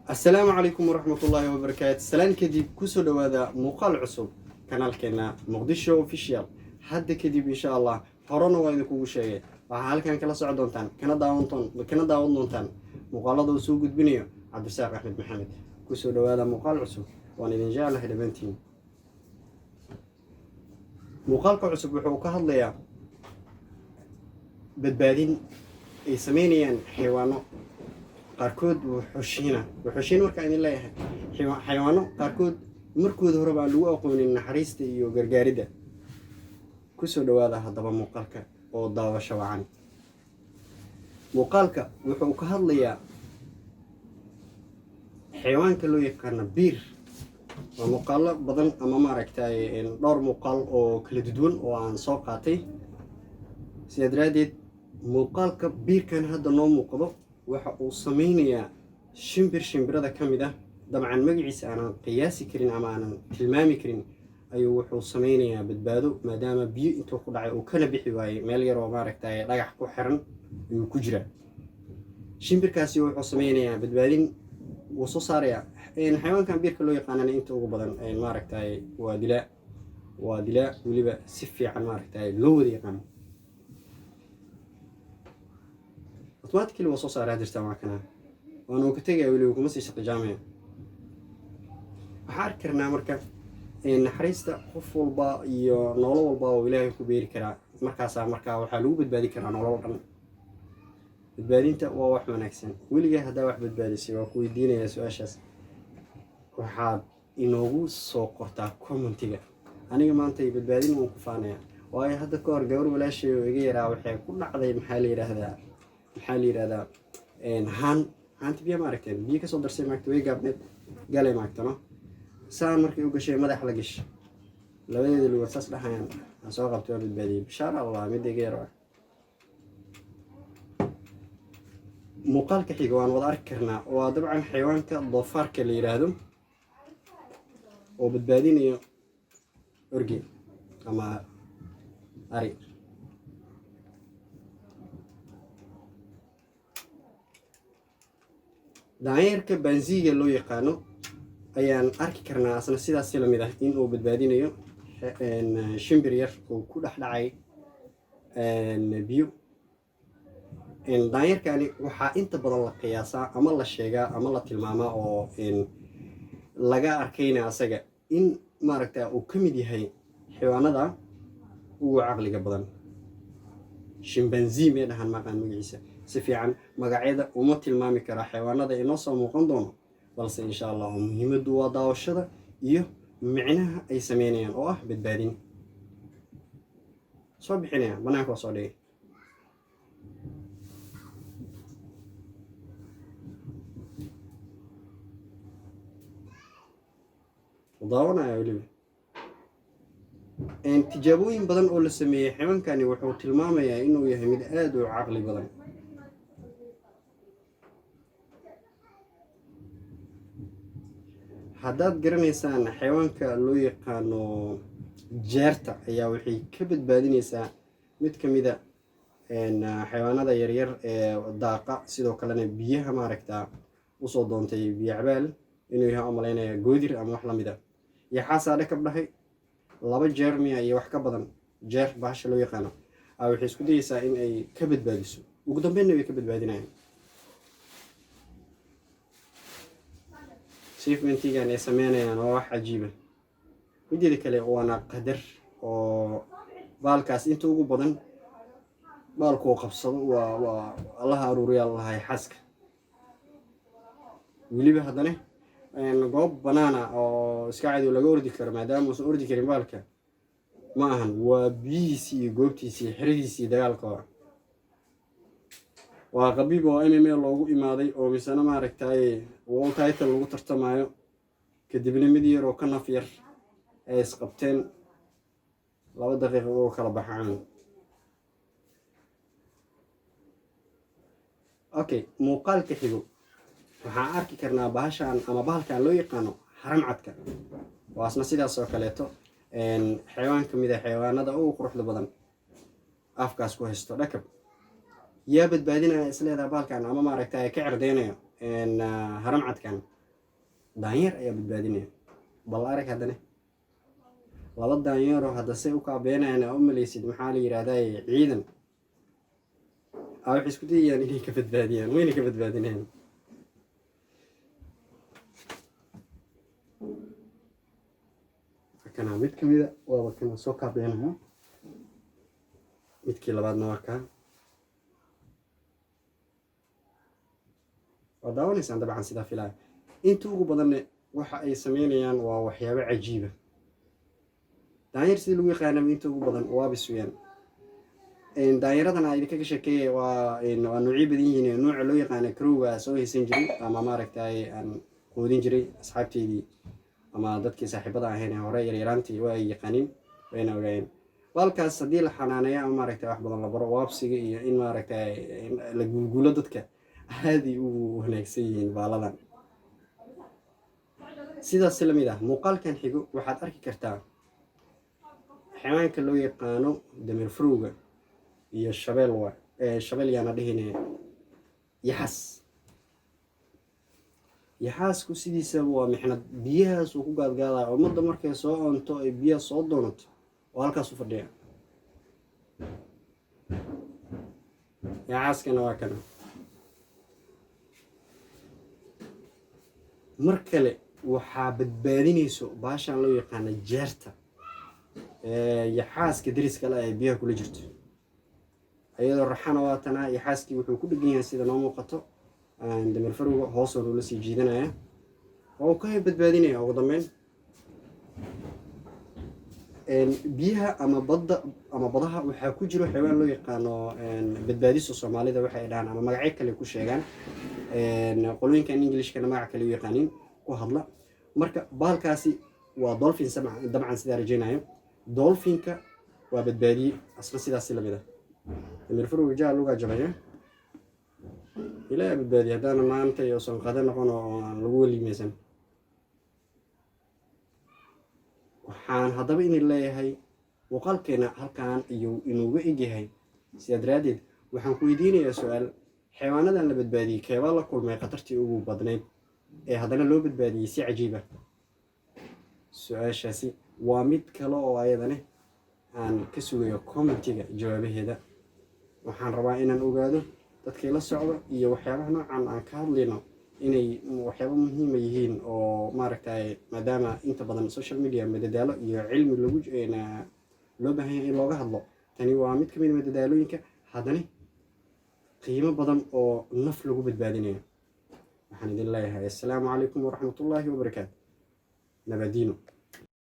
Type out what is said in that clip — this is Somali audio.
السلام عليكم ورحمة الله وبركاته. سلام كديب كوسو دوادا مقال عصب كانال كنا مقدشو اوفيشال حد كديب إن شاء الله هرونا وين كوجو شيء وحال كان كلا سعد دونتان كنا داون دونتان مقالة وسوق بنيو عبد الساق أحمد محمد كوسو دوادا مقال عصب وأنا نجال هذا بنتين مقال عصب وحوكه الله بدبادين يسمينيان حيوانو qaarkood wuxuushiina marka idin leeyahay xayawaano qaarkood markooda hore baa lagu aqoonin naxariista iyo gargaaridda ku soo dhawaada haddaba muuqaalka oo daawasho wacan muuqaalka wuxuu ka hadlayaa xayawaanka loo yaqaan biir waa muuqaalo badan ama maaragtay dhowr muuqaal oo kala duwan oo aan soo qaatay sidaa daraadeed muuqaalka biirkan hadda noo muuqdo waxa uu sameynayaa shimbirada ka mid ah dabcan magaciisa aanan qiyaasi karin ama aanan tilmaami karin ayuu wuxuu sameynayaa badbaado maadaama biyo intuu ku dhacay uu kala bixi waayey meel yar oo maaragtay dhagax ku xiran ayuu ku jiraa shimbirkaasi wuxuu sameynayaa badbaadin wuu soo saarayaa xayawaankan biirka loo yaqaanana inta ugu badan maaragtay waa dilaa weliba si fiican maaragtay loo wada yaqaano automatically وصو صار هذا اجتماع كنا وأنا كتجي أقول لكم مسي شق جامعة حاركرنا مركب إن حريست خوف والبا نولا والبا وإلهي كبير كرا مركز وحلو بدبادي كرا نولا والبا بدبادي أنت وواح منكسن ولقى هذا واحد بدبادي سوا كوي دينا يا سواشس وحاد إنه سوقته كومنتيجا أنا كمان تي بدبادي مو كفانية وهاي هذا كور جور ولا شيء ويجي راوي كل عضي محلي هذا محلي هذا هان تبيه ماركتين بيه كسر درسي مكتوي قبل قالي مكتنا سان مركي وقشة مدح لقش لو يدي الوساس لحين أسوق بتوع بالبدي بشار الله مدي غيره مقال كحيوان وضع كرنا وطبعا حيوان كضفار كاللي يرادم وبتباديني أرجي أما أري daayirka banziga loo yaqaano ayaan arki karnaa asna sidaas la mid ah in uu badbaadinayo shimbir yar oo ku dhaxdhacay biyo daayirkani waxaa inta badan la qiyaasaa ama la sheegaa ama la tilmaamaa oo laga arkayna asaga in maaragtay uu ka mid yahay xayawaanada ugu caqliga badan chimpanzee meedhahan maqaan magaciisa si fiican magacyada uma tilmaami kara xayawaanada inoo soo muuqan doono balse insha Allah muhiimadu waa daawashada iyo micnaha ay sameynayaan oo ah badbaadin soo bixinaya banaanka soo dhigay daawanaya waliba tijaabooyin badan oo la sameeyay xayawaankani wuxuu tilmaamayaa inuu yahay mid aad u caqli badan haddaad garanaysaan xayawaanka loo yaqaano jeerta ayaa waxay ka badbaadinaysaa mid ka mid ah xayawaanada yaryar ee daaqa sidoo kalena biyaha maaragtaa usoo doontay biyo cabaal inuu yahay umaleynaya goodir ama wax la mid ah iyo xaasaa dhakab dhahay laba jeer miya iyo wax ka badan jeer bahasha loo yaqaano waxay isku dayaysaa in ay ka badbaadiso ugu dambeynna way ka badbaadinayaan achievementigan ay sameynayaan waa wax cajiiba mideeda kale waana qadar oo baalkaas inta ugu badan baalku qabsado waa allaha aruuriya lahay xaska weliba haddana goob banaana oo iska cadow laga ordi karo maadaama uusan ordi karin baalka ma ahan waa biyihiisii iyo goobtiisii xeradiisii dagaalka waa qabiib oo MMA loogu imaaday oo misana maaragtay world title lagu tartamayo kadibna mid yar oo ka naf yar ay isqabteen 2 daqiiqo oo kala baxaan okay muuqaalka xigo waxaan arki karnaa bahashan ama bahalkan loo yaqaano haram cadka waasna sidaas oo kaleeto xayawaan ka mid ah xayawaanada ugu quruxda badan afkaas ku haysto dhakab يا بدبادينا إسلام ذا بالكان أما ما ركتها كعر دينه إن هرم عد كان daanyeer ayaa badbaadinaya. bal arag haddana laba daanyeeroo hadda say u kaabeenayaan aa u malaysid maxaa la yidhahdaa ciidan waxay isku dayayaan inay ka badbaadiyaan, wayna ka badbaadinayaan. kana mid ka mida waaba kana soo kaabeenaya, midkii labaadna waa kaa. waa daawanaysaan dabcan sidaa filaya. inta ugu badanne waxa ay sameynayaan waa waxyaabo cajiiba. daanyeer sidii lagu yaqaanaba inta ugu badan waa bisuyaan. daanyeeradan aa idinkaga sheekeeye waa noocyo badan yihiin. nooca loo yaqaana crowga soo haysan jiray ama maaragtay aan quudin jiray asxaabteydii ama dadkii saaxiibada ahayn ee hore yaryaraantii waa ay yaqaanin, wayna ogaayeen. baalkaas haddii la xanaaneeyo ama maaragtay wax badan la baro, waabsiga iyo in maaragtay la guulguulo dadka aadi u wanaagsan yihiin baaladan. sidaas la mid ah muuqaalkan xigo waxaad arki kartaa xayawaanka loo yaqaano dameer farowga iyo shabeel shabeel yaana dhihine yaxas. yaxaasku sidiisaba waa mixnad, biyahaas uu ku gaadgaadaya. ummadda markay soo onto ay biyaha soo doonato oo halkaas u fadhiya. yaxaaskana waa kana. mar kale waxaa badbaadinayso baashaan loo yaqaana jeerta yaxaaska dariska le ay biyaha kula jirto. iyadoo raxana waa tanaa. yaxaaskii wuxuu ku dhegan yahay sida noo muuqato dameer farowga hoosoo loola sii jiidanaya oo ka badbaadinaya. ugu dambeyn biyaha ama badda ama badaha waxaa ku jiro xayawaan loo yaqaano badbaadiso. soomaalida waxay dhahaan ama magacyo kale ku sheegaan, qolooyinkan englishkana magac kale u yaqaanin ku hadla. marka baalkaasi waa dolphin dabcan sidaa rajeynayo. dolphinka waa badbaadiye asna sidaasi lamid ah. dameer farowga jaa lugaa jabaya, ilaa badbaadiye haddaana maanta iyo sonqado noqon oo aan lagu welimaysan. waxaan haddaba idin leeyahay muuqaalkeena halkaan iyo inuuga egyahay. sidaa daraaddeed waxaan ku weydiinayaa su-aal. xayawaanadan la badbaadiyey keebaa la kulmay khatartii ugu badnayd ee haddana loo badbaadiyey si cajiib ah? su-aashaasi waa mid kale oo ayadane aan ka sugayo commentiga jawaabaheeda. waxaan rabaa inaan ogaado dadkii la socdo iyo waxyaabaha noocan aan ka hadlayno inay waxyaabo muhiima yihiin oo maaragtay maadaama inta badan social media madadaalo iyo cilmi loo baahan yahay in looga hadlo. tani waa mid ka mid madadaalooyinka haddana qiimo badan oo naf lagu badbaadinayo. waxaan idin leeyahay assalaamu calaykum waraxmatullaahi wabarakaatu. nabadiino.